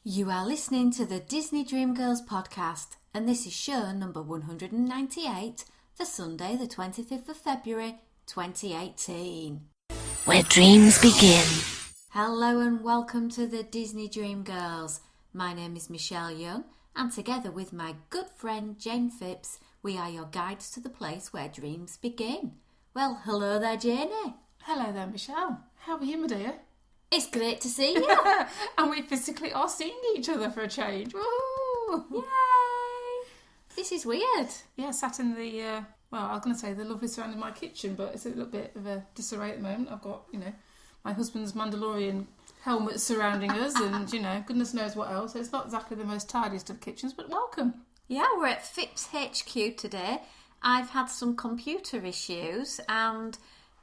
You are listening to the Disney Dreamgirls podcast, and this is show number 198 for Sunday, the 25th of February, 2018. Where dreams begin. Hello and welcome to the Disney Dreamgirls. My name is Michelle Young, and together with my good friend Jayne Phipps, we are your guides to the place where dreams begin. Well, hello there, Jayne. Hello there, Michelle. How are you, my dear? It's great to see you. And we physically are seeing each other for a change. Woo! Yay! This is weird. Yeah, sat in the, I was going to say the lovely surrounding my kitchen, but it's a little bit of a disarray at the moment. I've got, my husband's Mandalorian helmet surrounding us and, goodness knows what else. So it's not exactly the most tidiest of kitchens, but welcome. Yeah, we're at Phipps HQ today. I've had some computer issues and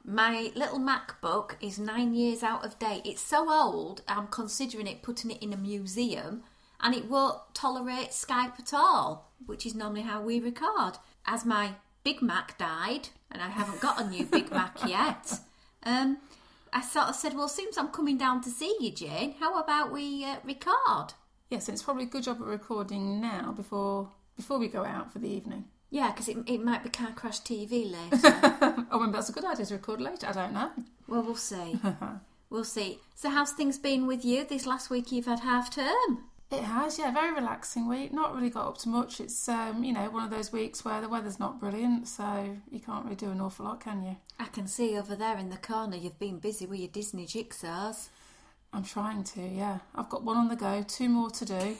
my little MacBook is 9 years out of date. It's so old, I'm considering putting it in a museum, and it won't tolerate Skype at all, which is normally how we record. As my Big Mac died, and I haven't got a new Big Mac yet, I sort of said, well, since I'm coming down to see you, Jayne, how about we record? Yes, it's probably a good job at recording now before we go out for the evening. Yeah, because it might be Car Crash TV later. Oh, maybe that's a good idea to record later. I don't know. Well, we'll see. We'll see. So how's things been with you? This last week you've had half term. It has, yeah. Very relaxing week. Not really got up to much. It's, one of those weeks where the weather's not brilliant, so you can't really do an awful lot, can you? I can see over there in the corner you've been busy with your Disney jigsaws. I'm trying to, yeah. I've got one on the go, 2 more to do.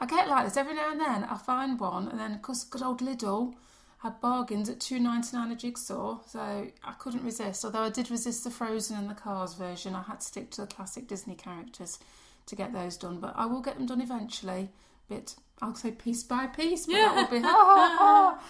I get like this every now and then. I find one, and then, of course, good old Lidl had bargains at $2.99 a jigsaw, so I couldn't resist. Although I did resist the Frozen and the Cars version, I had to stick to the classic Disney characters to get those done. But I will get them done eventually. Bit, I'll say piece by piece, but that will be ha ha ha.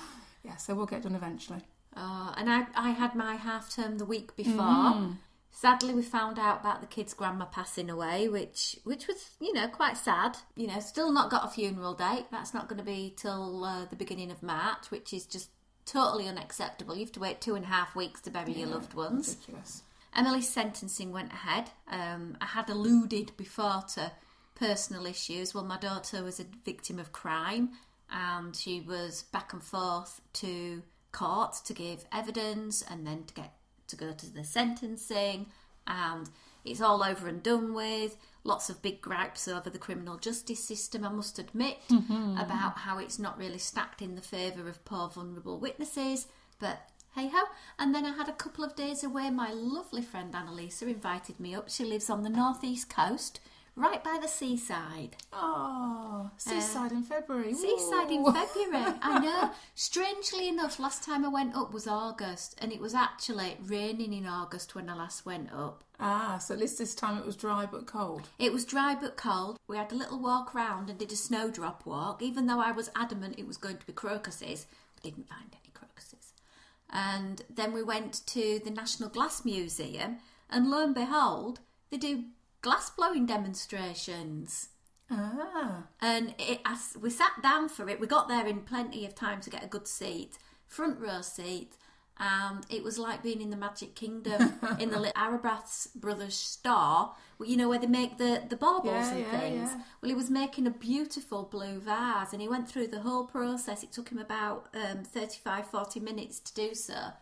Yeah, so we'll get done eventually. Oh, and I had my half term the week before. Sadly, we found out about the kid's grandma passing away, which was, quite sad. Still not got a funeral date. That's not going to be till the beginning of March, which is just totally unacceptable. You have to wait 2.5 weeks to bury your loved ones. Ridiculous. Emily's sentencing went ahead. I had alluded before to personal issues. Well, my daughter was a victim of crime, and she was back and forth to court to give evidence and then to go to the sentencing, and it's all over and done with. Lots of big gripes over the criminal justice system, I must admit, about how it's not really stacked in the favour of poor vulnerable witnesses, but hey-ho. And then I had a couple of days away. My lovely friend Annalisa invited me up. She lives on the northeast coast, right by the seaside. Oh, seaside in February. Seaside in February, I know. Strangely enough, last time I went up was August, and it was actually raining in August when I last went up. Ah, so at least this time it was dry but cold. It was dry but cold. We had a little walk round and did a snowdrop walk, even though I was adamant it was going to be crocuses. We didn't find any crocuses. And then we went to the National Glass Museum, and lo and behold, they do glass blowing demonstrations. And as we sat down for it, we got there in plenty of time to get a good seat, front row seat, and it was like being in the Magic Kingdom in the Arabrath Brothers store, where they make the baubles and things. Yeah. Well, he was making a beautiful blue vase, and he went through the whole process. It took him about 35-40 minutes to do so,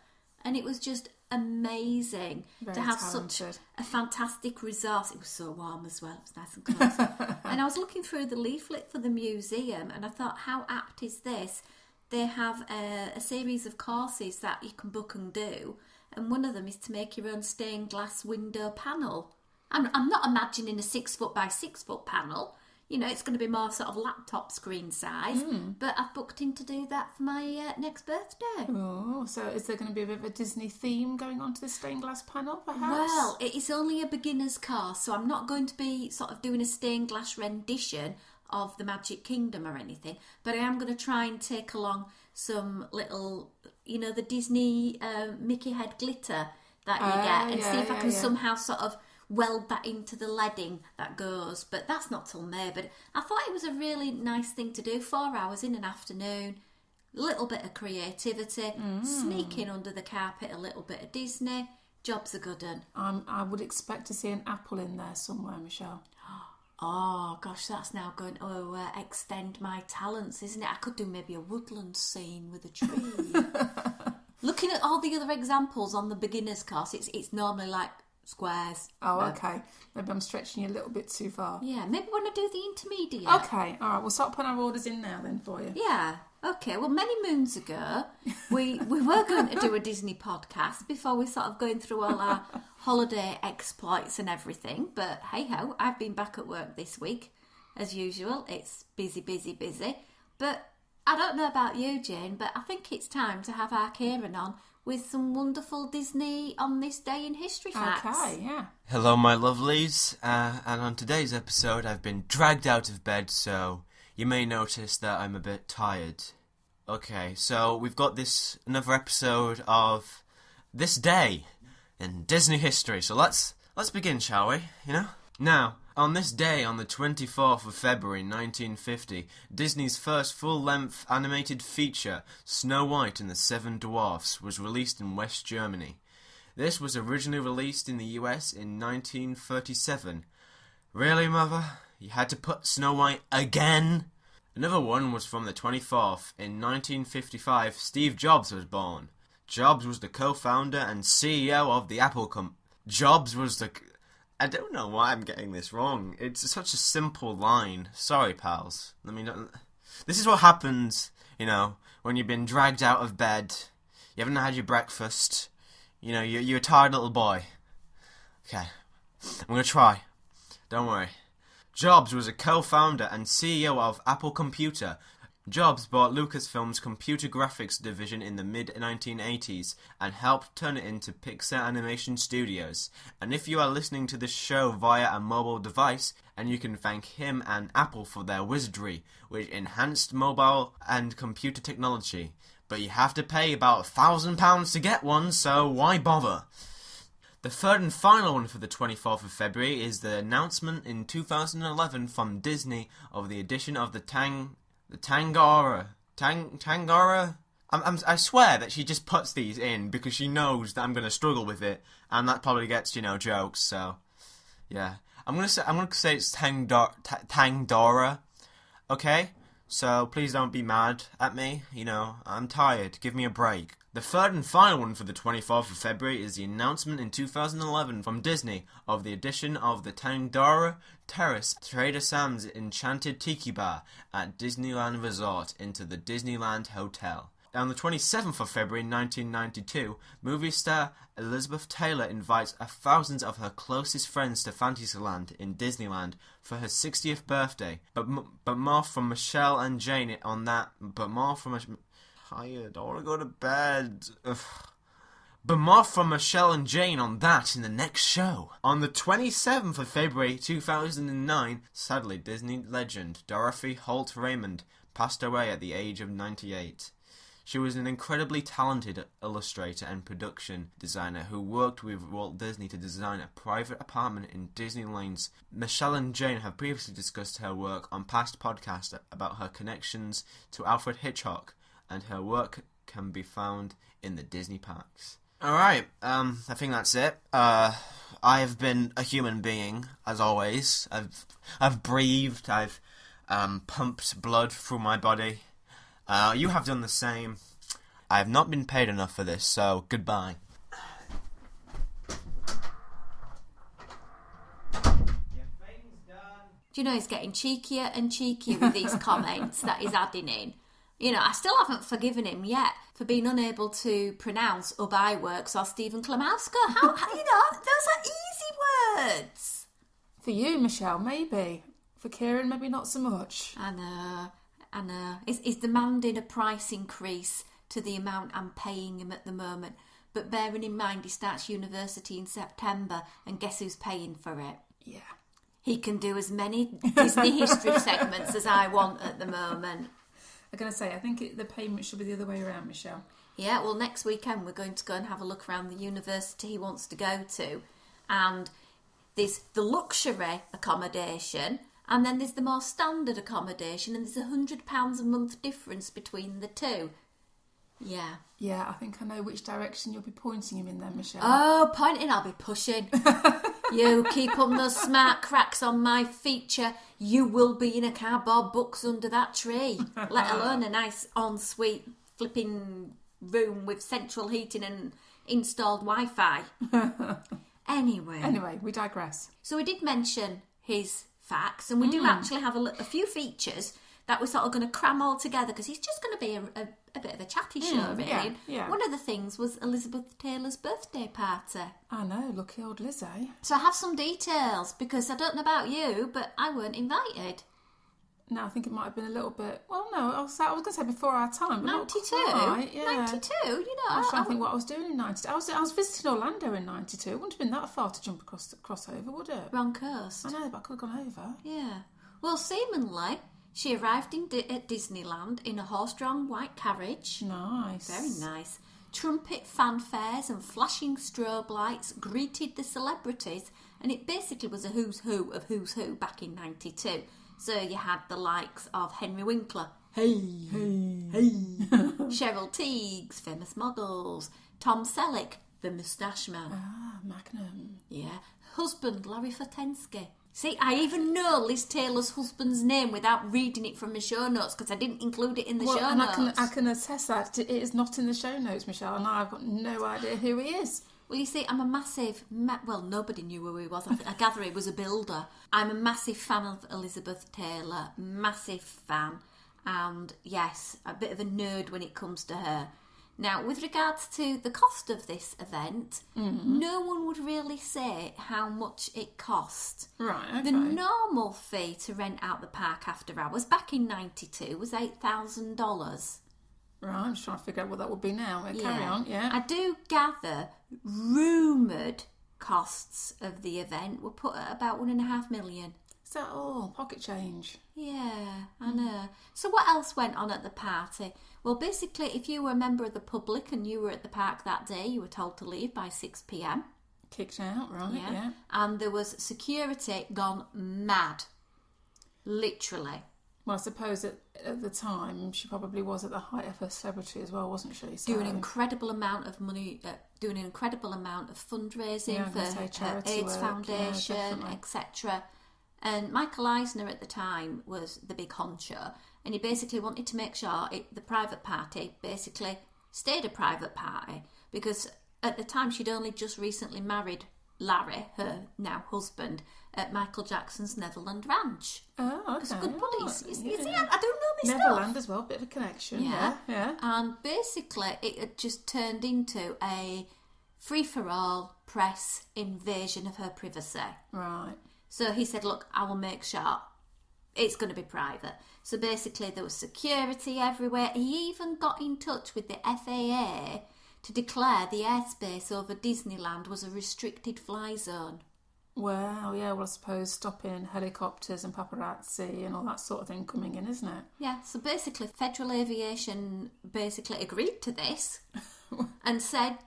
and it was just amazing. Very to have talented. Such a fantastic resource. It was so warm as well. It was nice and close. And I was looking through the leaflet for the museum, and I thought, how apt is this? They have a series of courses that you can book and do, and one of them is to make your own stained glass window panel. I'm not imagining a 6 foot by 6 foot panel. It's going to be more sort of laptop screen size, but I've booked in to do that for my next birthday. Oh, so is there going to be a bit of a Disney theme going on to this stained glass panel, perhaps? Well, it is only a beginner's course, so I'm not going to be sort of doing a stained glass rendition of the Magic Kingdom or anything, but I am going to try and take along some little, the Disney Mickey head glitter that you get, and see if I can somehow sort of weld that into the leading that goes, but that's not till May. But I thought it was a really nice thing to do. 4 hours in an afternoon, a little bit of creativity, sneaking under the carpet a little bit of Disney. Job's a good one. I would expect to see an apple in there somewhere, Michelle. Oh, gosh, that's now going to extend my talents, isn't it? I could do maybe a woodland scene with a tree. Looking at all the other examples on the beginner's course, it's normally like squares. Oh, okay. Maybe I'm stretching you a little bit too far. Yeah, maybe when I do the intermediate. Okay, all right. We'll start putting our orders in now then for you. Yeah. Okay, well, many moons ago, we were going to do a Disney podcast before we sort of going through all our holiday exploits and everything. But hey-ho, I've been back at work this week. As usual, it's busy, busy, busy. But I don't know about you, Jane, but I think it's time to have our Kieran on with some wonderful Disney on this day in history facts. Okay, yeah. Hello, my lovelies. And on today's episode, I've been dragged out of bed, so you may notice that I'm a bit tired. Okay, so we've got another episode of this day in Disney history. So let's begin, shall we? Now, on this day, on the 24th of February 1950, Disney's first full-length animated feature, Snow White and the Seven Dwarfs, was released in West Germany. This was originally released in the US in 1937. Really, Mother? You had to put Snow White again? Another one was from the 24th. In 1955, Steve Jobs was born. Jobs was the co-founder and CEO of the Apple company. I don't know why I'm getting this wrong. It's such a simple line. Sorry, pals. This is what happens, when you've been dragged out of bed. You haven't had your breakfast. You're a tired little boy. Okay, I'm going to try. Don't worry. Jobs was a co-founder and CEO of Apple Computer. Jobs bought Lucasfilm's computer graphics division in the mid-1980s and helped turn it into Pixar Animation Studios. And if you are listening to this show via a mobile device, and you can thank him and Apple for their wizardry, which enhanced mobile and computer technology. But you have to pay about £1,000 to get one, so why bother? The third and final one for the 24th of February is the announcement in 2011 from Disney of the addition of the Tangara. I swear that she just puts these in because she knows that I'm going to struggle with it, and that probably gets, jokes, so, yeah. I'm going to say it's Tangdora, okay? So please don't be mad at me, I'm tired, give me a break. The third and final one for the 24th of February is the announcement in 2011 from Disney of the addition of the Tangdara Terrace Trader Sam's Enchanted Tiki Bar at Disneyland Resort into the Disneyland Hotel. On the 27th of February 1992, movie star Elizabeth Taylor invites thousands of her closest friends to Fantasyland in Disneyland for her 60th birthday. But more from Michelle and Jayne on that. Tired. I want to go to bed. Ugh. But more from Michelle and Jayne on that in the next show. On the 27th of February 2009, sadly, Disney legend Dorothy Holt Raymond passed away at the age of 98. She was an incredibly talented illustrator and production designer who worked with Walt Disney to design a private apartment in Disney Lanes. Michelle and Jayne have previously discussed her work on past podcasts about her connections to Alfred Hitchcock, and her work can be found in the Disney parks. Alright, I think that's it. I've been a human being, as always. I've breathed, I've pumped blood through my body. You have done the same. I have not been paid enough for this, so goodbye. Do you know he's getting cheekier and cheekier with these comments that he's adding in? I still haven't forgiven him yet for being unable to pronounce Ubai Works or Stephen Klemowska. How, those are easy words. For you, Michelle, maybe. For Kieran, maybe not so much. I know. He's demanding a price increase to the amount I'm paying him at the moment. But bearing in mind he starts university in September, and guess who's paying for it? Yeah. He can do as many Disney history segments as I want at the moment. I'm going to say, I think the payment should be the other way around, Michelle. Yeah, well, next weekend we're going to go and have a look around the university he wants to go to. And there's the luxury accommodation, and then there's the more standard accommodation, and there's £100 a month difference between the two. Yeah. Yeah, I think I know which direction you'll be pointing him in then, Michelle. Oh, pointing, I'll be pushing. You keep on those smart cracks on my feature, you will be in a cardboard box under that tree. Let alone a nice ensuite flipping room with central heating and installed Wi-Fi. Anyway, we digress. So we did mention his facts, and we do actually have a few features that we're sort of going to cram all together because he's just going to be a bit of a chatty show, really. Yeah. One of the things was Elizabeth Taylor's birthday party. I know, lucky old Lizzie. So I have some details because I don't know about you, but I weren't invited. No, I think it might have been a little bit... Well, no, I was going to say before our time. But 92? Right, yeah. 92? You know, I was trying to think what I was doing in 92. I was visiting Orlando in 92. It wouldn't have been that far to jump crossover, would it? Wrong coast. I know, but I could have gone over. Yeah. Well, seemingly, she arrived at Disneyland in a horse-drawn white carriage. Nice. Very nice. Trumpet fanfares and flashing strobe lights greeted the celebrities, and it basically was a who's who of who's who back in 92. So you had the likes of Henry Winkler, hey, Cheryl Teagues, famous models, Tom Selleck, the moustache man. Ah, Magnum. Yeah. Husband, Larry Fortensky. See, I even know Liz Taylor's husband's name without reading it from my show notes because I didn't include it in the show notes. And I can attest that it is not in the show notes, Michelle, and I've got no idea who he is. Well, you see, I'm a massive... well, nobody knew who he was. I gather he was a builder. I'm a massive fan of Elizabeth Taylor. Massive fan. And, yes, a bit of a nerd when it comes to her. Now, with regards to the cost of this event, no one would really say how much it cost. Right, okay. The normal fee to rent out the park after hours back in 92 was $8,000. Right, I'm just trying to figure out what that would be now. Carry on, yeah. I do gather rumoured costs of the event were put at about $1.5 million. Is that all? Pocket change? Yeah, I know. So what else went on at the party? Well, basically, if you were a member of the public and you were at the park that day, you were told to leave by 6 p.m. Kicked out, right, yeah. And there was security gone mad. Literally. Well, I suppose at the time, she probably was at the height of her celebrity as well, wasn't she? So... Doing an incredible amount of money, doing an incredible amount of fundraising for her AIDS Foundation, etc. And Michael Eisner at the time was the big honcho, and he basically wanted to make sure the private party basically stayed a private party, because at the time she'd only just recently married Larry, her now husband, at Michael Jackson's Neverland Ranch. Oh, okay. It's good buddies. Yeah. I don't know this Neverland stuff. as well, bit of a connection. Yeah. And basically it had just turned into a free-for-all press invasion of her privacy. Right. So he said, look, I will make sure it's going to be private. So basically there was security everywhere. He even got in touch with the FAA to declare the airspace over Disneyland was a restricted fly zone. Well, yeah, I suppose stopping helicopters and paparazzi and all that sort of thing coming in, isn't it? Yeah, so basically Federal Aviation basically agreed to this and said,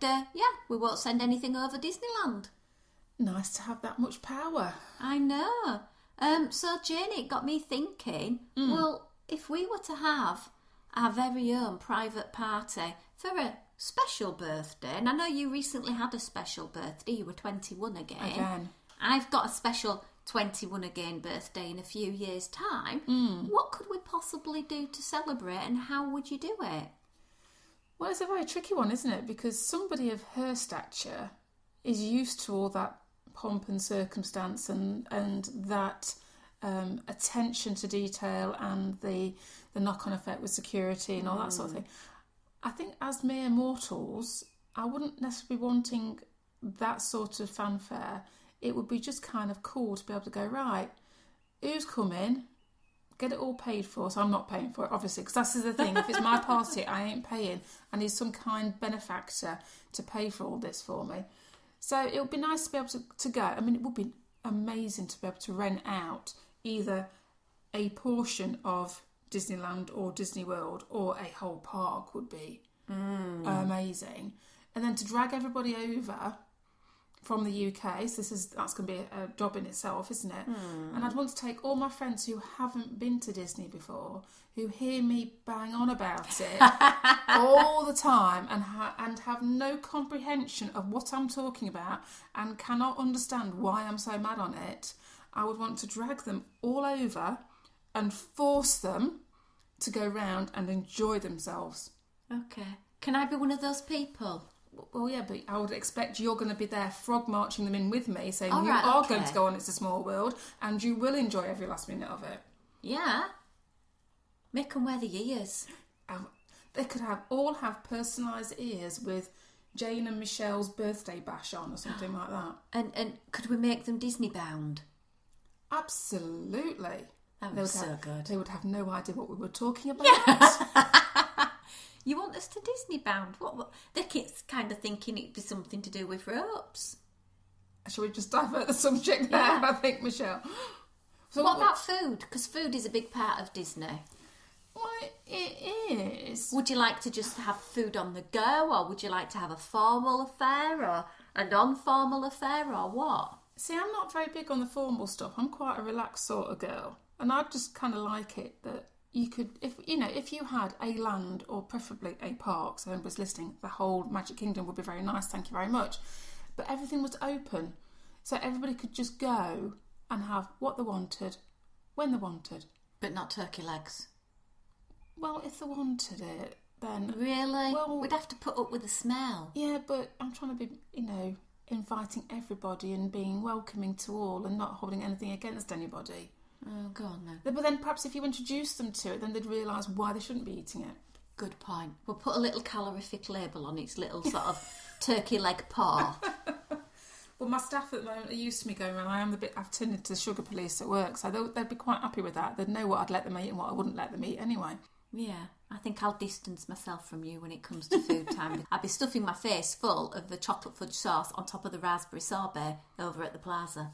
we won't send anything over Disneyland. Nice to have that much power. I know. So, Jayne, it got me thinking, well, if we were to have our very own private party for a special birthday, and I know you recently had a special birthday, you were 21 again. I've got a special 21 again birthday in a few years' time. What could we possibly do to celebrate, and how would you do it? Well, it's a very tricky one, isn't it? Because somebody of her stature is used to all that pomp and circumstance and that attention to detail and the knock-on effect with security and all that sort of thing. I think as mere mortals, I wouldn't necessarily be wanting that sort of fanfare. It would be just kind of cool to be able to go, right, who's coming? Get it all paid for. So I'm not paying for it, obviously, because that's the thing. If it's my party, I ain't paying. I need some kind benefactor to pay for all this for me. So it would be nice to be able to go. I mean, it would be amazing to be able to rent out either a portion of Disneyland or Disney World or a whole park would be amazing. And then to drag everybody over from the UK, so that's going to be a job in itself, isn't it? And I'd want to take all my friends who haven't been to Disney before, who hear me bang on about it all the time and have no comprehension of what I'm talking about and cannot understand why I'm so mad on it. I would want to drag them all over and force them to go round and enjoy themselves. Okay. Can I be one of those people? Well, yeah, but I would expect you're going to be there frog marching them in with me, saying All you right, are okay. going to go on It's a Small World and you will enjoy every last minute of it. Yeah. Make them wear the ears. They could all have personalised ears with Jayne and Michelle's birthday bash on or something like that. And could we make them Disney bound? Absolutely. That would be so good. They would have no idea what we were talking about. You want us to Disney bound? What? They're kind of thinking it'd be something to do with ropes. Shall we just divert the subject there, Yeah. I think, Michelle? So What about food? Because food is a big part of Disney. Well, it is. Would you like to just have food on the go, or would you like to have a formal affair, or a non-formal affair, or what? See, I'm not very big on the formal stuff. I'm quite a relaxed sort of girl. And I just kind of like it that you could, if you had a land or preferably a park, so everybody's listening, the whole Magic Kingdom would be very nice, thank you very much. But everything was open. So everybody could just go and have what they wanted, when they wanted. But not turkey legs. Well, if they wanted it, then... Really? Well, we'd have to put up with the smell. Yeah, but I'm trying to be, inviting everybody and being welcoming to all and not holding anything against anybody. Oh, go on then. But then perhaps if you introduce them to it, then they'd realise why they shouldn't be eating it. Good point. We'll put a little calorific label on its little sort of turkey leg paw. Well, my staff at the moment are used to me going around. I've turned into the sugar police at work, so they'd be quite happy with that. They'd know what I'd let them eat and what I wouldn't let them eat anyway. Yeah, I think I'll distance myself from you when it comes to food time. I'd be stuffing my face full of the chocolate fudge sauce on top of the raspberry sorbet over at the plaza.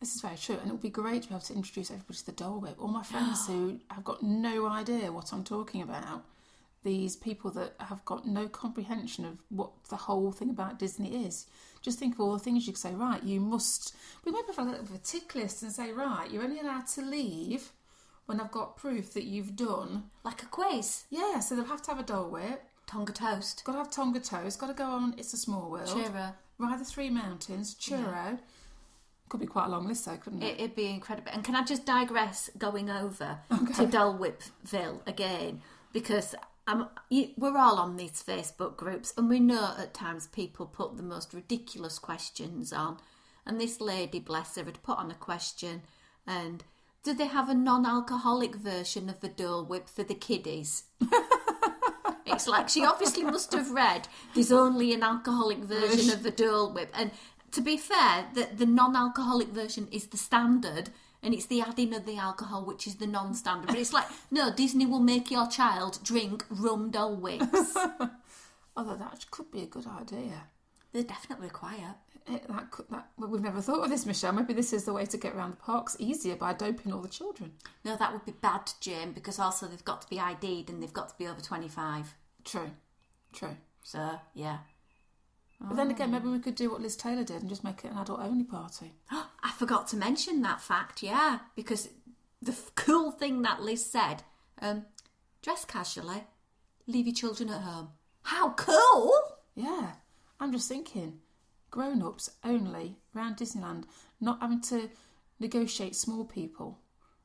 This is very true, and it would be great to be able to introduce everybody to the Dole Whip. All my friends who have got no idea what I'm talking about, these people that have got no comprehension of what the whole thing about Disney is. Just think of all the things you could say, right, we might have a little bit of a tick list and say, right, you're only allowed to leave when I've got proof that you've done. Like a quiz. Yeah, so they'll have to have a Dole Whip. Tonga toast. Got to have Tonga toast. Got to go on It's a Small World. Churro. Ride the Three Mountains. Churro. Yeah. Could be quite a long list though, couldn't it? It'd be incredible. And can I just digress going over to Dole Whipville again? Because we're all on these Facebook groups and we know at times people put the most ridiculous questions on. And this lady, bless her, had put on a question and do they have a non-alcoholic version of the Dole Whip for the kiddies? It's like she obviously must have read there's only an alcoholic version of the Dole Whip. And to be fair, the non-alcoholic version is the standard and it's the adding of the alcohol which is the non-standard. But it's like, no, Disney will make your child drink rum Dole Whips. Although that could be a good idea. They're definitely quiet. We've never thought of this, Michelle. Maybe this is the way to get around the parks easier by doping all the children. No, that would be bad, Jayne, because also they've got to be ID'd and they've got to be over 25. True. So, yeah. But then again, maybe we could do what Liz Taylor did and just make it an adult-only party. I forgot to mention that fact, yeah, because the cool thing that Liz said, dress casually, leave your children at home. How cool! Yeah, I'm just thinking, grown-ups only around Disneyland, not having to negotiate small people.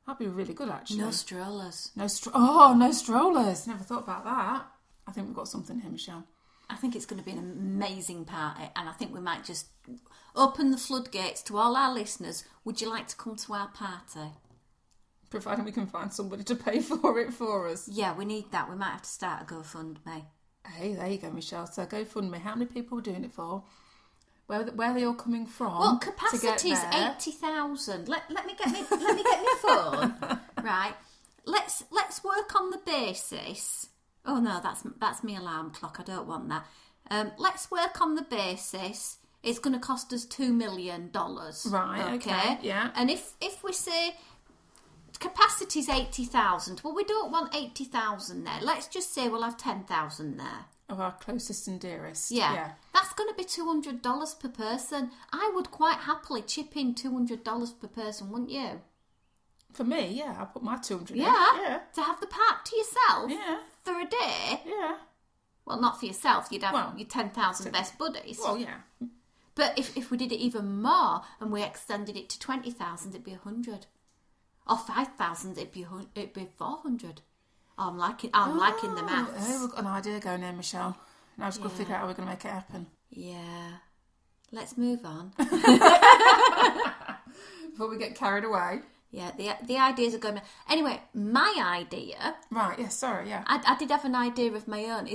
That'd be really good, actually. No strollers. No strollers. Never thought about that. I think we've got something here, Michelle. I think it's going to be an amazing party and I think we might just open the floodgates to all our listeners. Would you like to come to our party? Providing we can find somebody to pay for it for us. Yeah, we need that. We might have to start a GoFundMe. Hey, there you go, Michelle. So GoFundMe. How many people are doing it for? Where are they all coming from? Well, capacity is 80,000. Let me get me phone. Right. Let's work on the basis. Oh no, that's my alarm clock. I don't want that. Let's work on the basis. It's going to cost us $2 million. Right. Okay. Yeah. And if we say capacity's 80,000, well, we don't want 80,000 there. Let's just say we'll have 10,000 there. Of our closest and dearest. Yeah. That's going to be $200 per person. I would quite happily chip in $200 per person, wouldn't you? For me, yeah, I put my 200 in. Yeah. Yeah. To have the park to yourself. Yeah. For a day. Yeah. Well, not for yourself. You'd have your 10,000 best buddies. Well, yeah. But if we did it even more and we extended it to 20,000, it'd be 100. Or 5,000, it'd be 400. Oh, I'm liking the maths. Oh, we've got an idea going there, Michelle. Now just got to figure out how we're going to make it happen. Yeah. Let's move on. Before we get carried away. Yeah, the ideas are going. Anyway, my idea. Right. Yeah. Sorry. Yeah. I did have an idea of my own.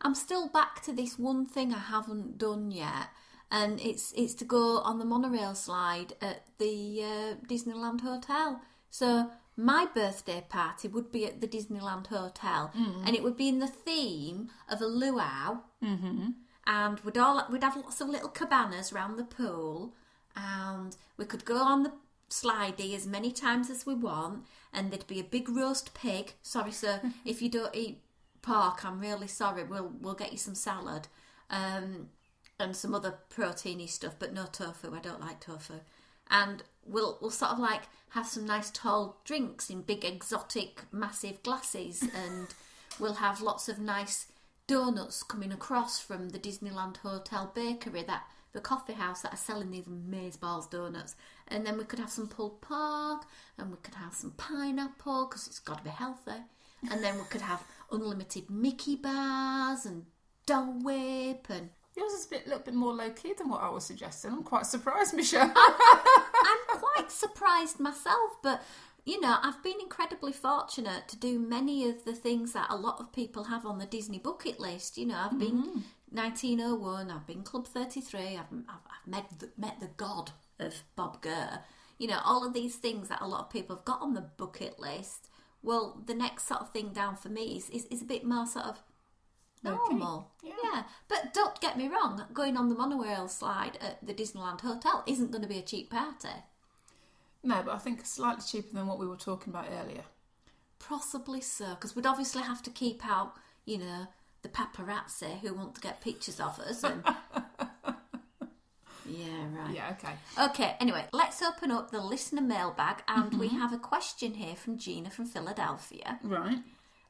I'm still back to this one thing I haven't done yet, and it's to go on the monorail slide at the Disneyland Hotel. So my birthday party would be at the Disneyland Hotel, and it would be in the theme of a luau, and we'd have lots of little cabanas around the pool, and we could go on the slidey as many times as we want, and there'd be a big roast pig. Sorry, sir, if you don't eat pork, I'm really sorry. We'll get you some salad, and some other proteiny stuff, but no tofu. I don't like tofu. And we'll sort of like have some nice tall drinks in big exotic massive glasses, and we'll have lots of nice donuts coming across from the Disneyland Hotel bakery, the coffee house that are selling these amazeballs donuts. And then we could have some pulled pork, and we could have some pineapple because it's got to be healthy. And then we could have unlimited Mickey bars and Dole Whip. And yours is a little bit more low key than what I was suggesting. I'm quite surprised, Michelle. I'm quite surprised myself, but you know, I've been incredibly fortunate to do many of the things that a lot of people have on the Disney bucket list. You know, I've been 1901, I've been Club 33, I've met the god of Bob Gurr. You know, all of these things that a lot of people have got on the bucket list. Well, the next sort of thing down for me is a bit more sort of normal. Okay. Yeah. But don't get me wrong, going on the monorail slide at the Disneyland Hotel isn't going to be a cheap party. No, but I think it's slightly cheaper than what we were talking about earlier. Possibly so, because we'd obviously have to keep out, you know, the paparazzi who want to get pictures of us. And yeah, right. Yeah, okay. Okay, anyway, let's open up the listener mailbag, and we have a question here from Gina from Philadelphia. Right.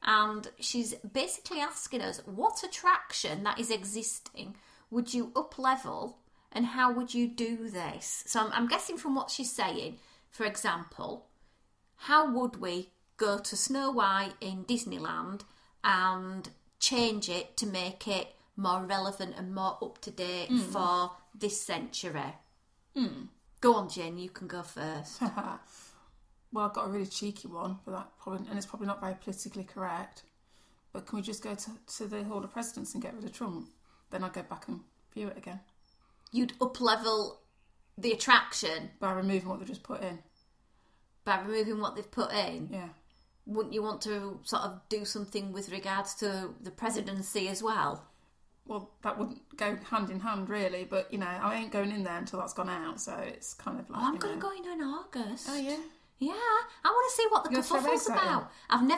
And she's basically asking us, what attraction that is existing would you up-level, and how would you do this? So I'm guessing from what she's saying, for example, how would we go to Snow White in Disneyland and change it to make it more relevant and more up-to-date for this century? Go on, Jayne, you can go first. Well, I've got a really cheeky one, but and it's probably not very politically correct. But can we just go to the Hall of Presidents and get rid of Trump? Then I'll go back and view it again. You'd up-level the attraction By removing what they just put in. by removing what they've put in? Yeah. Wouldn't you want to sort of do something with regards to the presidency as well? Well, that wouldn't go hand in hand, really. But, you know, I ain't going in there until that's gone out. So it's kind of like, I'm going to go in August. Oh, yeah? Yeah, I want to see what the You're gonna throw kerfuffle's eggs at about. I'm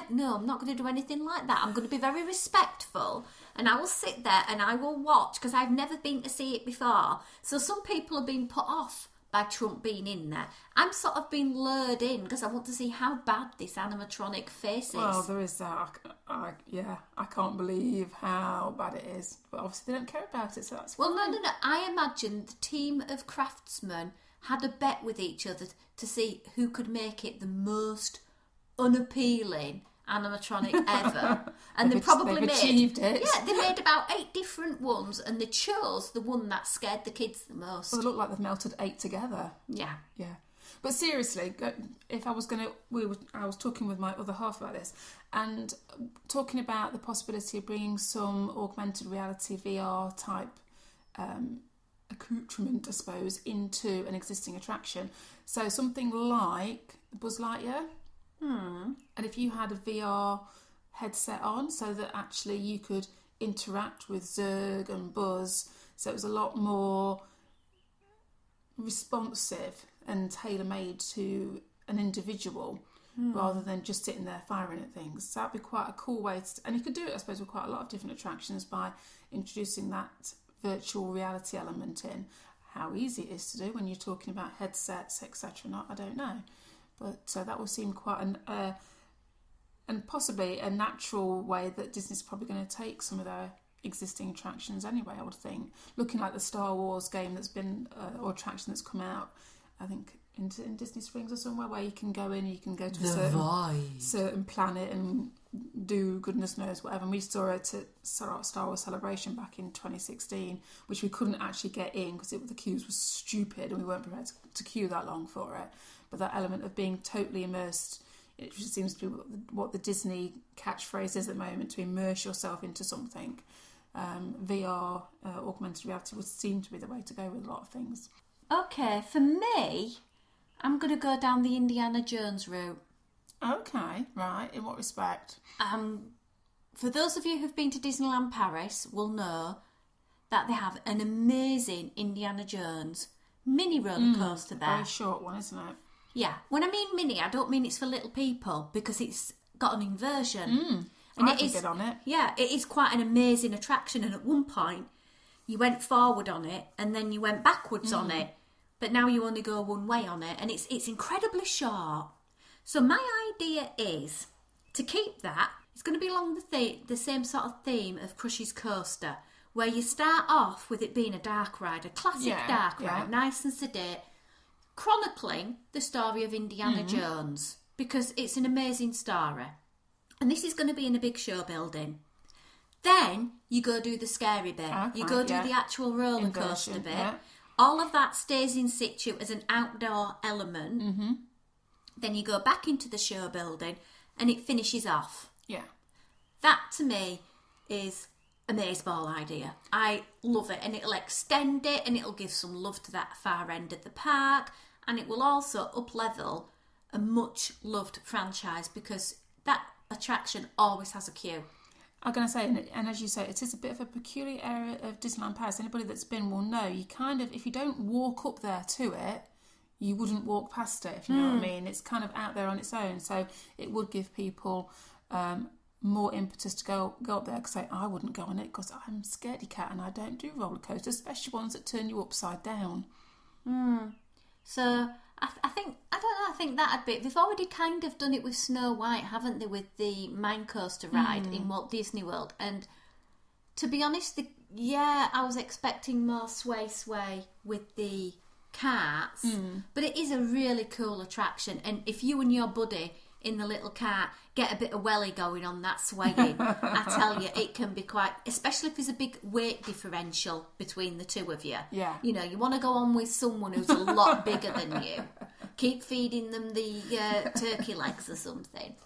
not going to do anything like that. I'm going to be very respectful, and I will sit there and I will watch, because I've never been to see it before. So some people have been put off by Trump being in there. I'm sort of being lured in because I want to see how bad this animatronic face is. Well, there is that. I can't believe how bad it is. But obviously they don't care about it, so that's fine. Well, no. I imagine the team of craftsmen had a bet with each other to see who could make it the most unappealing animatronic ever. And they probably achieved it. Yeah, they made about 8 different ones, and they chose the one that scared the kids the most. Well, they look like they've melted 8 together. Yeah. Yeah. But seriously, if I was I was talking with my other half about this, and talking about the possibility of bringing some augmented reality VR type accoutrement, I suppose, into an existing attraction. So something like Buzz Lightyear. And if you had a VR headset on, so that actually you could interact with Zurg and Buzz, so it was a lot more responsive and tailor-made to an individual. rather than just sitting there firing at things. So that'd be quite a cool way and you could do it, I suppose, with quite a lot of different attractions by introducing that virtual reality element in. How easy it is to do when you're talking about headsets, etc. I don't know, but that would seem quite and possibly a natural way that Disney's probably going to take some of their existing attractions anyway, I would think. Looking like the Star Wars game that's been, or attraction that's come out, I think in Disney Springs or somewhere, where you can go in and you can go to a certain planet and do goodness knows whatever. And we saw it at Star Wars Celebration back in 2016, which we couldn't actually get in because the queues were stupid and we weren't prepared to queue that long for it. But that element of being totally immersed, it just seems to be what the Disney catchphrase is at the moment, to immerse yourself into something. VR, augmented reality, would seem to be the way to go with a lot of things. Okay, for me, I'm going to go down the Indiana Jones route. Okay, right. In what respect? For those of you who've been to Disneyland Paris will know that they have an amazing Indiana Jones mini roller coaster there. Very short one, isn't it? Yeah. When I mean mini, I don't mean it's for little people, because it's got an inversion. And I could get on it. Yeah, it is quite an amazing attraction. And at one point, you went forward on it and then you went backwards on it. But now you only go one way on it. And it's incredibly short. So my idea is to keep that. It's going to be along the same sort of theme of Crush's Coaster, where you start off with it being a dark ride, a classic dark ride, nice and sedate, chronicling the story of Indiana Jones, because it's an amazing story. And this is going to be in a big show building. Then you go do the scary bit. Okay, you go do the actual roller coaster bit. Yeah. All of that stays in situ as an outdoor element. Then you go back into the show building and it finishes off. Yeah. That to me is a maze-ball idea. I love it, and it'll extend it and it'll give some love to that far end of the park, and it will also up-level a much-loved franchise, because that attraction always has a queue. I'm going to say, and as you say, it is a bit of a peculiar area of Disneyland Paris. Anybody that's been will know, you kind of, if you don't walk up there to it, you wouldn't walk past it, if you know what I mean. It's kind of out there on its own, so it would give people more impetus to go up there, because I wouldn't go on it because I'm scaredy cat and I don't do roller coasters, especially ones that turn you upside down. So I think that'd be, they've already kind of done it with Snow White, haven't they, with the Mine Coaster ride in Walt Disney World. And to be honest, I was expecting more sway with the carts, but it is a really cool attraction. And if you and your buddy in the little cart get a bit of welly going on that swaying, I tell you, it can be quite, especially if there's a big weight differential between the two of you. Yeah. You know, you want to go on with someone who's a lot bigger than you. Keep feeding them the turkey legs or something.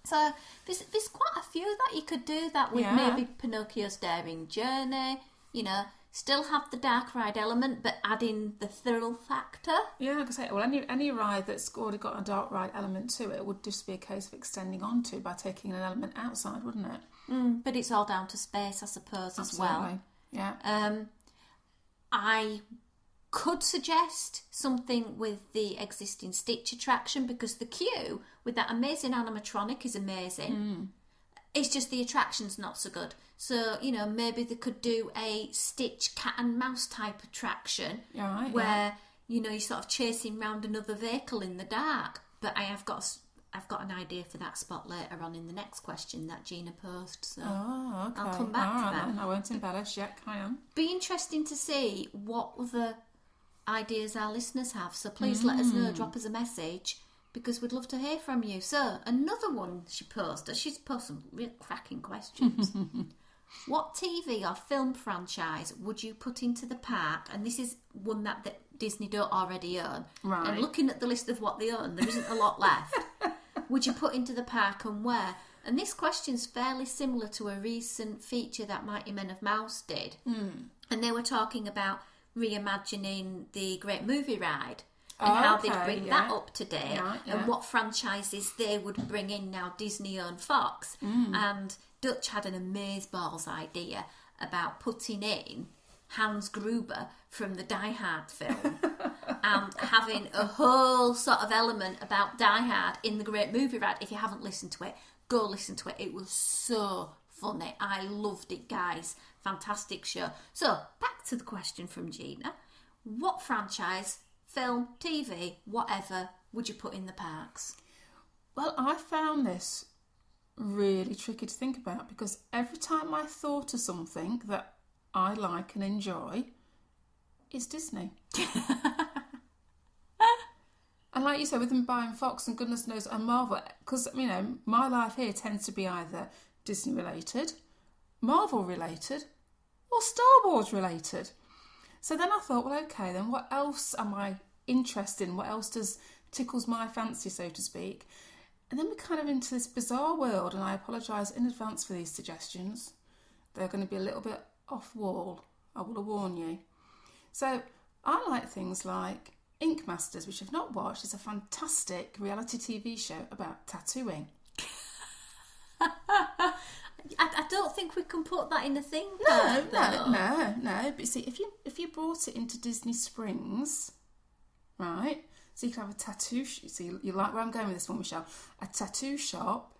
So there's quite a few that you could do that with. Maybe Pinocchio's Daring Journey, you know, still have the dark ride element, but add in the thrill factor. Yeah, like I say, well, any ride that's already got a dark ride element to it would just be a case of extending onto by taking an element outside, wouldn't it? But it's all down to space, I suppose, as well. Yeah. I could suggest something with the existing Stitch attraction, because the queue with that amazing animatronic is amazing. It's just the attraction's not so good. So, you know, maybe they could do a Stitch cat and mouse type attraction where, you know, you're sort of chasing round another vehicle in the dark. But I've got an idea for that spot later on in the next question that Gina posed. So I'll come back to that. Then. I won't embellish yet. Carry on. Be interesting to see what other ideas our listeners have. So please let us know. Drop us a message, because we'd love to hear from you. So another one she's posted some real cracking questions. What TV or film franchise would you put into the park? And this is one that Disney don't already own. Right. And looking at the list of what they own, there isn't a lot left. Would you put into the park, and where? And this question's fairly similar to a recent feature that Mighty Men of Mouse did. And they were talking about reimagining the Great Movie Ride. And how they'd bring that up to date, and what franchises they would bring in now Disney own Fox. And Dutch had an amazeballs idea about putting in Hans Gruber from the Die Hard film. and having a whole sort of element about Die Hard in the Great Movie Ride. If you haven't listened to it, go listen to it. It was so funny. I loved it, guys. Fantastic show. So, back to the question from Gina. What franchise, film, TV, whatever, would you put in the parks? Well, I found this really tricky to think about because every time I thought of something that I like and enjoy, it's Disney. And like you said, with them buying Fox and goodness knows and Marvel, because, you know, my life here tends to be either Disney related, Marvel related, or Star Wars related. So then I thought, well, okay, then what else am I interested in? What else tickles my fancy, so to speak? And then we're kind of into this bizarre world, and I apologise in advance for these suggestions. They're going to be a little bit off wall, I will warn you. So I like things like Ink Masters, which I've not watched. It's a fantastic reality TV show about tattooing. I don't think we can put that in a thing. No. But see, if you brought it into Disney Springs, right? So you could have a tattoo. So you like where I'm going with this one, Michelle? A tattoo shop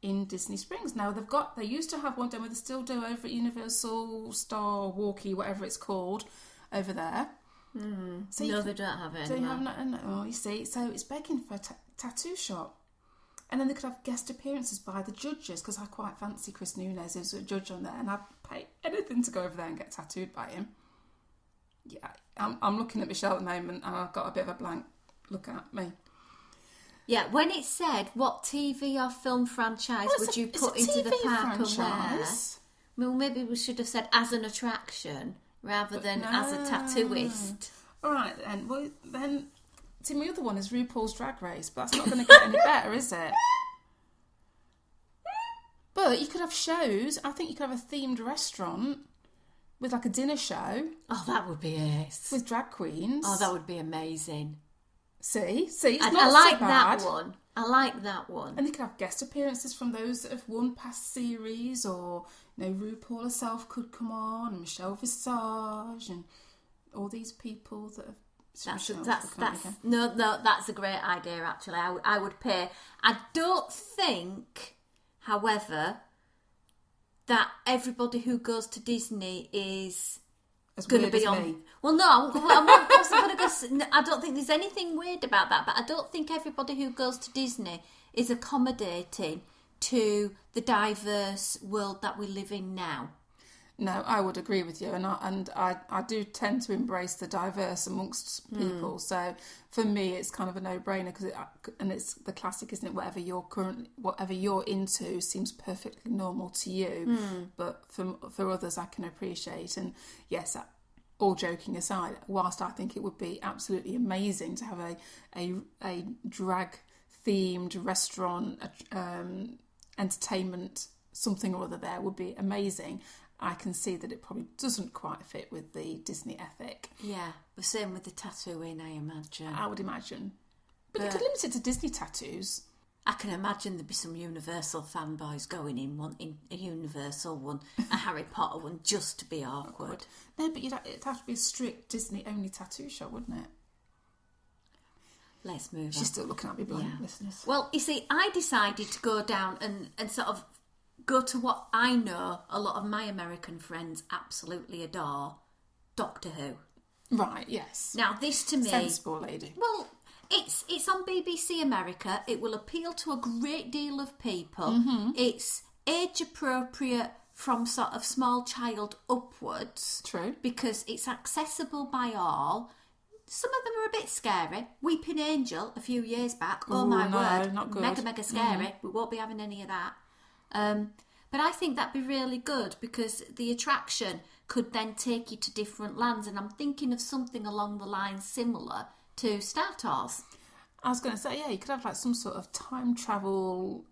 in Disney Springs. Now they used to have one, don't they still do over at Universal Star Walkie, whatever it's called, over there. So no, they don't have it. So you have no. You see, so it's begging for a tattoo shop. And then they could have guest appearances by the judges, because I quite fancy Chris Nunez as a judge on there, and I'd pay anything to go over there and get tattooed by him. Yeah, I'm looking at Michelle at the moment, and I've got a bit of a blank look at me. Yeah, when it said what TV or film franchise would you put into the park and where? Well, maybe we should have said as an attraction rather than as a tattooist. All right, then. Well, then... See, my other one is RuPaul's Drag Race, but that's not going to get any better, is it? But you could have shows. I think you could have a themed restaurant with like a dinner show. Oh, that would be it. With drag queens. Oh, that would be amazing. See, it's I not like so bad. that one. I like that one. And you could have guest appearances from those that have won past series, or, you know, RuPaul herself could come on, and Michelle Visage, and all these people that have... That's a great idea, actually. I would pay. I don't think, however, that everybody who goes to Disney is going to be on. Me. Well, no, I wasn't going to go. I don't think there's anything weird about that, but I don't think everybody who goes to Disney is accommodating to the diverse world that we live in now. No, I would agree with you, and I do tend to embrace the diverse amongst people. So for me, it's kind of a no-brainer and it's the classic, isn't it? Whatever you're into seems perfectly normal to you, but for others, I can appreciate. And yes, all joking aside, whilst I think it would be absolutely amazing to have a drag themed restaurant, entertainment, something or other there would be amazing. I can see that it probably doesn't quite fit with the Disney ethic. Yeah, the same with the tattooing, I imagine. I would imagine. But you could limit it to Disney tattoos. I can imagine there'd be some Universal fanboys going in wanting a Universal one, a Harry Potter one, just to be awkward. No, but it'd have to be a strict Disney-only tattoo shop, wouldn't it? Let's move on. She's still looking at me blank, listeners. Well, you see, I decided to go down and sort of go to what I know a lot of my American friends absolutely adore, Doctor Who. Right, yes. Now, this to me... Sensible lady. Well, it's on BBC America. It will appeal to a great deal of people. Mm-hmm. It's age appropriate from sort of small child upwards. True. Because it's accessible by all. Some of them are a bit scary. Weeping Angel a few years back. Oh, my word. Not good. Mega scary. Mm-hmm. We won't be having any of that. But I think that'd be really good because the attraction could then take you to different lands, and I'm thinking of something along the lines similar to Star Tours. I was going to say, yeah, you could have like some sort of time travel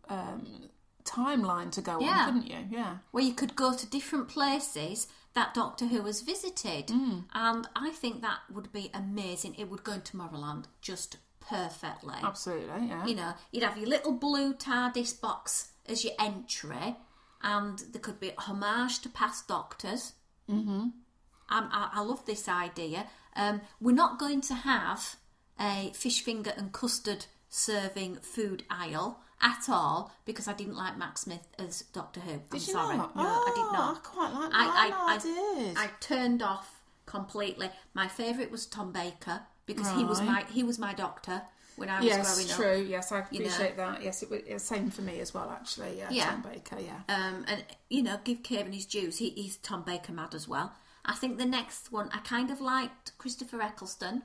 timeline to go on, couldn't you? Yeah. Where you could go to different places that Doctor Who has visited. And I think that would be amazing. It would go into Tomorrowland just perfectly. Absolutely, yeah. You know, you'd have your little blue TARDIS box as your entry, and there could be a homage to past Doctors. Mm-hmm. I love this idea. We're not going to have a fish finger and custard serving food aisle at all because I didn't like Matt Smith as Doctor Who. Did you sorry. not? No, I did not. I quite like that. I did. I turned off completely. My favourite was Tom Baker because Right. he was my doctor when I was growing up. Yes, true. Yes, I appreciate that. Yes, it was same for me as well. Actually, yeah. Tom Baker, yeah. And give Kieran his dues. He's Tom Baker mad as well. I think the next one I kind of liked Christopher Eccleston.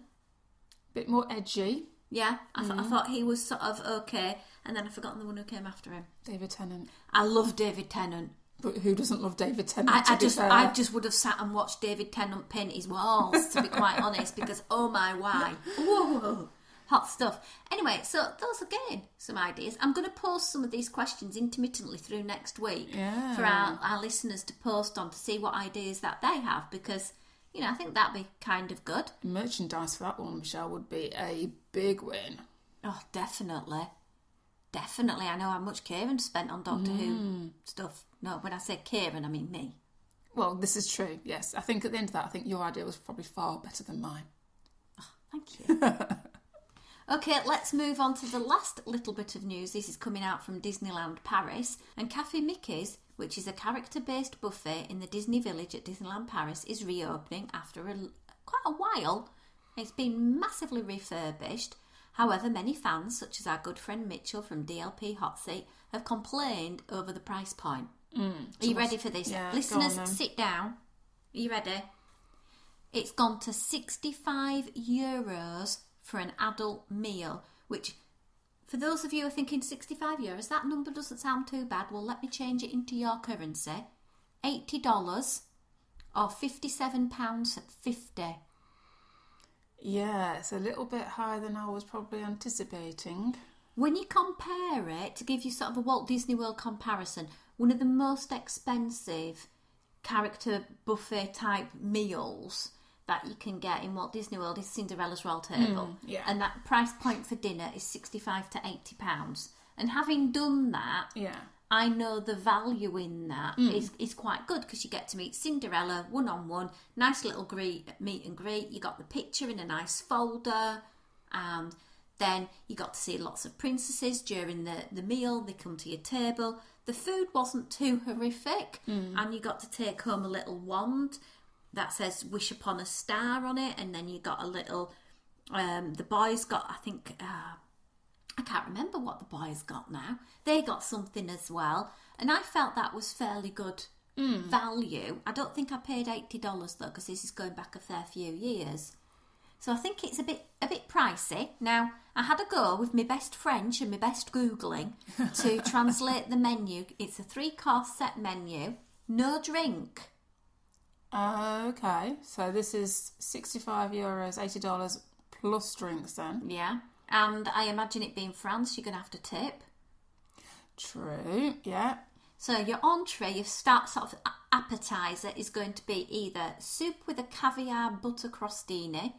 Bit more edgy. Yeah, I thought he was sort of okay, and then I've forgotten the one who came after him. David Tennant. I love David Tennant. But who doesn't love David Tennant? I just would have sat and watched David Tennant paint his walls, to be quite honest, because oh my why, whoa, hot stuff. Anyway, so those again some ideas. I'm going to post some of these questions intermittently through next week for our listeners to post on to see what ideas that they have, because I think that'd be kind of good. Merchandise for that one, Michelle, would be a big win. Oh, definitely. I know how much Kieran spent on Doctor Who stuff. No, when I say Kieran, I mean me. Well, this is true, yes. I think at the end of that, I think your idea was probably far better than mine. Oh, thank you. Okay, let's move on to the last little bit of news. This is coming out from Disneyland Paris. And Cafe Mickey's, which is a character-based buffet in the Disney Village at Disneyland Paris, is reopening after quite a while. It's been massively refurbished. However, many fans, such as our good friend Mitchell from DLP Hot Seat, have complained over the price point. Are you ready for this? Yeah, Listeners, sit down. Are you ready? It's gone to €65 for an adult meal, which, for those of you who are thinking €65, that number doesn't sound too bad. Well, let me change it into your currency. $80 or £57.50. Yeah, it's a little bit higher than I was probably anticipating. When you compare it, to give you sort of a Walt Disney World comparison, one of the most expensive character buffet type meals that you can get in Walt Disney World is Cinderella's Royal Table. Yeah. And that price point for dinner is £65 to £80. And having done that, I know the value in that is quite good, because you get to meet Cinderella one-on-one, nice little meet and greet. You got the picture in a nice folder, and then you got to see lots of princesses during the meal. They come to your table. The food wasn't too horrific, and you got to take home a little wand that says "Wish upon a star" on it, and then you got a little. The boys got, I think, I can't remember what the boys got now. They got something as well, and I felt that was fairly good value. I don't think I paid $80 though, because this is going back a fair few years. So I think it's a bit pricey. Now, I had a go with my best French and my best Googling to translate the menu. It's a 3-course set menu, no drink. Okay, so this is €65, $80 plus drinks then. Yeah, and I imagine it being France, you're going to have to tip. True, yeah. So your entree, your start sort of appetizer is going to be either soup with a caviar butter crostini,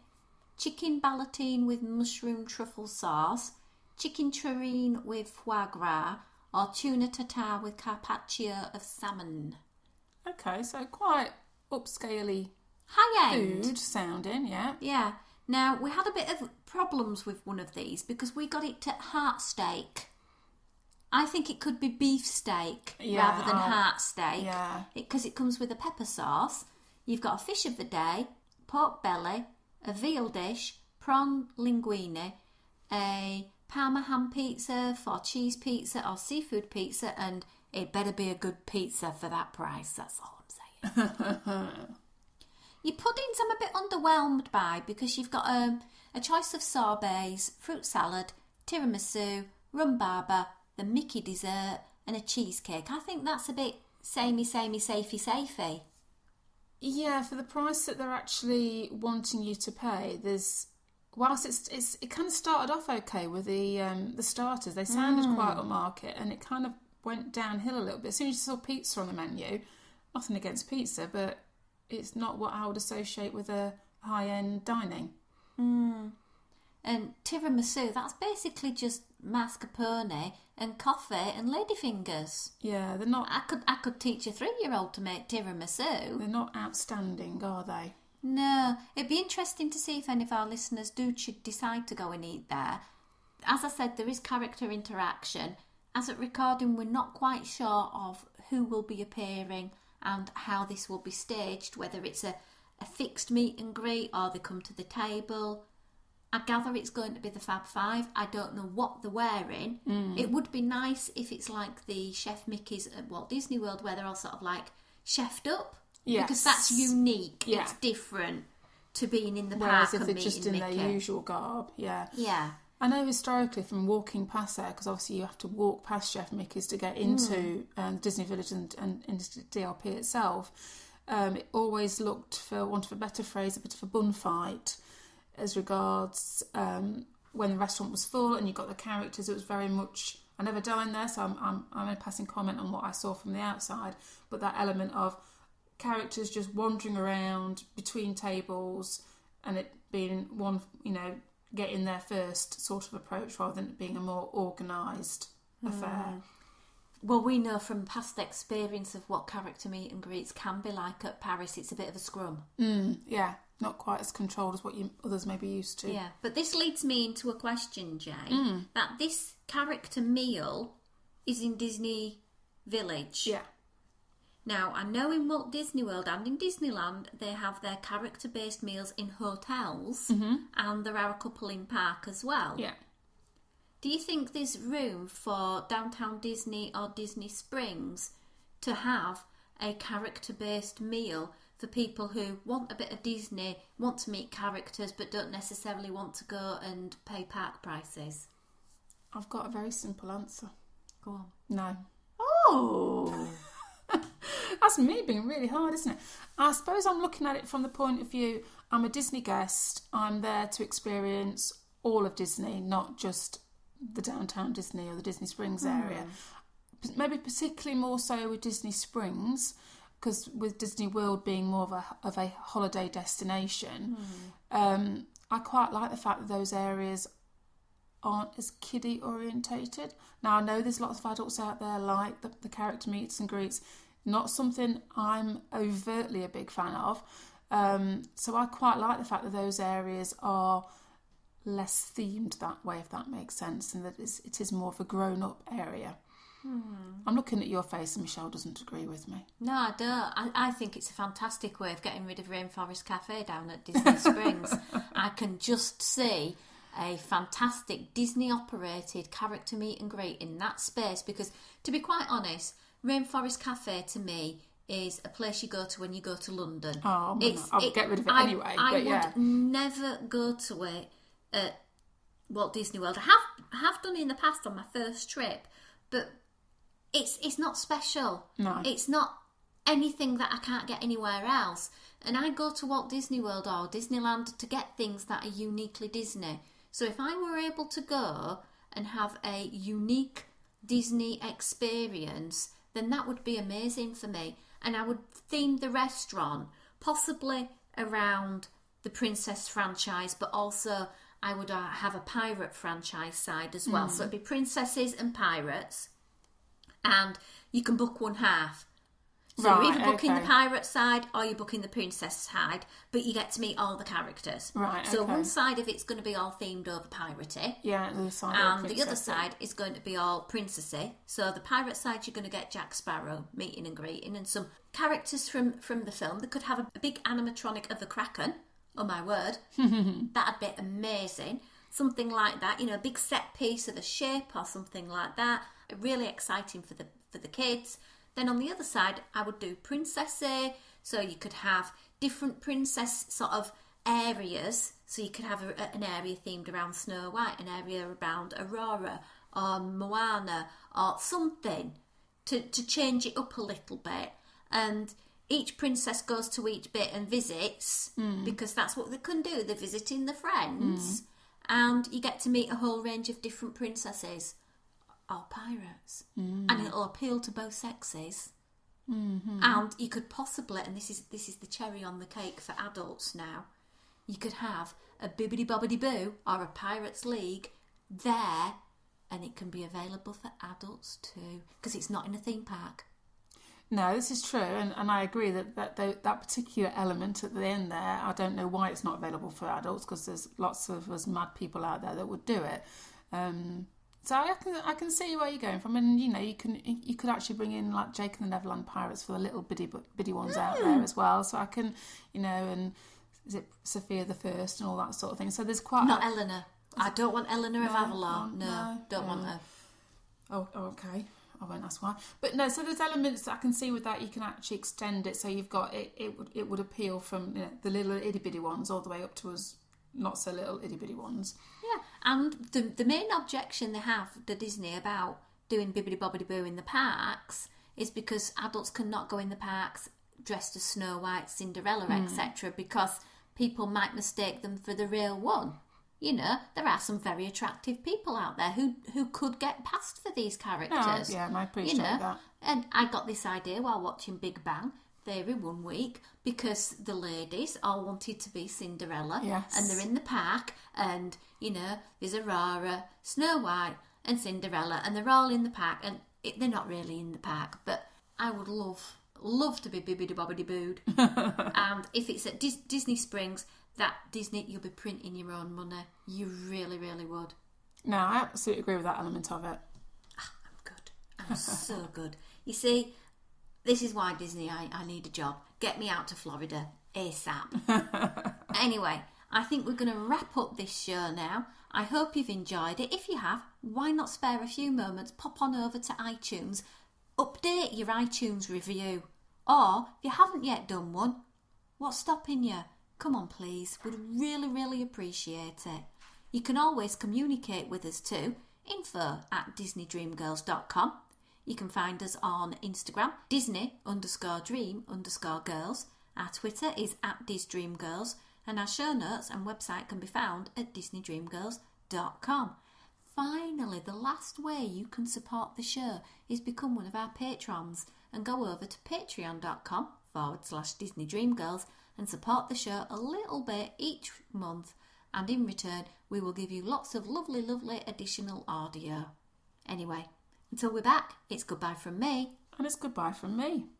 chicken ballotine with mushroom truffle sauce, chicken terrine with foie gras, or tuna tartare with carpaccio of salmon. Okay, so quite upscaley high end food sounding, yeah. Yeah. Now, we had a bit of problems with one of these because we got it to heart steak. I think it could be beef steak rather than heart steak. Yeah. Because it comes with a pepper sauce. You've got a fish of the day, pork belly, a veal dish, prawn linguine, a Parma ham pizza for cheese pizza or seafood pizza, and it better be a good pizza for that price. That's all I'm saying. Your puddings I'm a bit underwhelmed by, because you've got a choice of sorbets, fruit salad, tiramisu, rhubarba, the Mickey dessert, and a cheesecake. I think that's a bit samey, safey. Yeah, for the price that they're actually wanting you to pay, whilst it kind of started off okay with the starters. They sounded quite upmarket, and it kind of went downhill a little bit. As soon as you saw pizza on the menu, nothing against pizza, but it's not what I would associate with a high-end dining. And tiramisu, that's basically just mascarpone and coffee and ladyfingers. Yeah, they're not. I could teach a 3-year-old to make tiramisu. They're not outstanding, are they? No, it'd be interesting to see if any of our listeners do decide to go and eat there. As I said, there is character interaction. As at recording, we're not quite sure of who will be appearing and how this will be staged, whether it's a fixed meet and greet or they come to the table. I gather it's going to be the Fab Five. I don't know what they're wearing. It would be nice if it's like the Chef Mickey's at Walt Disney World, where they're all sort of like chefed up. Yes. Because that's unique. Yeah. It's different to being in the Whereas park if and they're meeting just in Mickey. their usual garb, yeah. Yeah. I know historically from walking past there, because obviously you have to walk past Chef Mickey's to get into Disney Village and into DLP itself. It always looked, for want of a better phrase, a bit of a bun fight as regards when the restaurant was full and you got the characters. It was very much, I never dined there, so I'm only passing comment on what I saw from the outside, but that element of characters just wandering around between tables and it being one, getting there first sort of approach rather than it being a more organised affair. Well, we know from past experience of what character meet and greets can be like at Paris. It's a bit of a scrum. Yeah, not quite as controlled as what others may be used to. Yeah, but this leads me into a question, Jay. That this character meal is in Disney Village. Yeah. Now, I know in Walt Disney World and in Disneyland, they have their character-based meals in hotels, and there are a couple in park as well. Yeah. Do you think there's room for Downtown Disney or Disney Springs to have a character-based meal for people who want a bit of Disney, want to meet characters, but don't necessarily want to go and pay park prices? I've got a very simple answer. Go on. No. Oh! That's me being really hard, isn't it? I suppose I'm looking at it from the point of view, I'm a Disney guest, I'm there to experience all of Disney, not just the Downtown Disney or the Disney Springs area. Maybe particularly more so with Disney Springs, because with Disney World being more of a holiday destination, I quite like the fact that those areas aren't as kiddie orientated. Now I know there's lots of adults out there like the character meets and greets, not something I'm overtly a big fan of. So I quite like the fact that those areas are less themed that way, if that makes sense, and that it is more of a grown-up area. I'm looking at your face and Michelle doesn't agree with me. No, I don't. I think it's a fantastic way of getting rid of Rainforest Cafe down at Disney Springs. I can just see a fantastic Disney-operated character meet and greet in that space, because, to be quite honest, Rainforest Cafe to me is a place you go to when you go to London. Oh, I'll get rid of it anyway. I would never go to it at Walt Disney World. I have done it in the past on my first trip, but it's not special. No. It's not anything that I can't get anywhere else. And I go to Walt Disney World or Disneyland to get things that are uniquely Disney. So if I were able to go and have a unique Disney experience, then that would be amazing for me. And I would theme the restaurant possibly around the Princess franchise, but also I would have a pirate franchise side as well. So it'd be princesses and pirates, and you can book one half. So you're either booking the pirate side or you're booking the princess side, but you get to meet all the characters. Right, so okay. one side of it's going to be all themed over piratey. Yeah, and the other side is going to be all princessy. So the pirate side, you're going to get Jack Sparrow meeting and greeting and some characters from the film. They could have a big animatronic of the Kraken. Oh my word. That'd be amazing. Something like that, a big set piece of a ship or something like that. Really exciting for the kids. Then on the other side, I would do princessy. So you could have different princess sort of areas. So you could have an area themed around Snow White, an area around Aurora or Moana or something to change it up a little bit. And each princess goes to each bit and visits, because that's what they can do. They're visiting the friends, and you get to meet a whole range of different princesses or pirates, and it'll appeal to both sexes. And you could possibly, and this is the cherry on the cake for adults now, you could have a Bibbidi Bobbidi Boo or a Pirates League there, and it can be available for adults too, because it's not in a theme park. No, this is true, and I agree that particular element at the end there, I don't know why it's not available for adults, because there's lots of us mad people out there that would do it. So I can see where you're going from, and you could actually bring in like Jake and the Neverland Pirates for the little bitty ones out there as well. So I can, and is it Sophia the First and all that sort of thing. So there's quite not Eleanor. I don't want Eleanor of Avalon. No, don't want her. Oh, okay. I won't ask why. But no, so there's elements that I can see with that you can actually extend it. So you've got it would appeal from the little itty bitty ones all the way up to us not so little itty bitty ones. Yeah, and the main objection they have to Disney about doing Bibbidi Bobbidi Boo in the parks is because adults cannot go in the parks dressed as Snow White, Cinderella, etc. because people might mistake them for the real one. There are some very attractive people out there who could get past for these characters. Yeah, I appreciate that. And I got this idea while watching Big Bang Theory one week because the ladies all wanted to be Cinderella. Yes. And they're in the park and, there's Aurora, Snow White and Cinderella and they're all in the park and they're not really in the park, but I would love to be Bibbidi Bobbidi Booed. And if it's at Disney Springs, that Disney, you'll be printing your own money. You really, really would. No, I absolutely agree with that element of it. I'm good. I'm so good. You see, this is why Disney, I need a job. Get me out to Florida ASAP. Anyway, I think we're going to wrap up this show now. I hope you've enjoyed it. If you have, why not spare a few moments, pop on over to iTunes, update your iTunes review. Or, if you haven't yet done one, what's stopping you? Come on, please. We'd really, really appreciate it. You can always communicate with us too. info@disneydreamgirls.com. You can find us on Instagram, Disney_dream_girls. Our Twitter is @DisDreamGirls. And our show notes and website can be found at disneydreamgirls.com. Finally, the last way you can support the show is become one of our patrons and go over to patreon.com/DisneyDreamGirls and support the show a little bit each month, and in return we will give you lots of lovely, lovely additional audio. Anyway, until we're back, it's goodbye from me. And it's goodbye from me.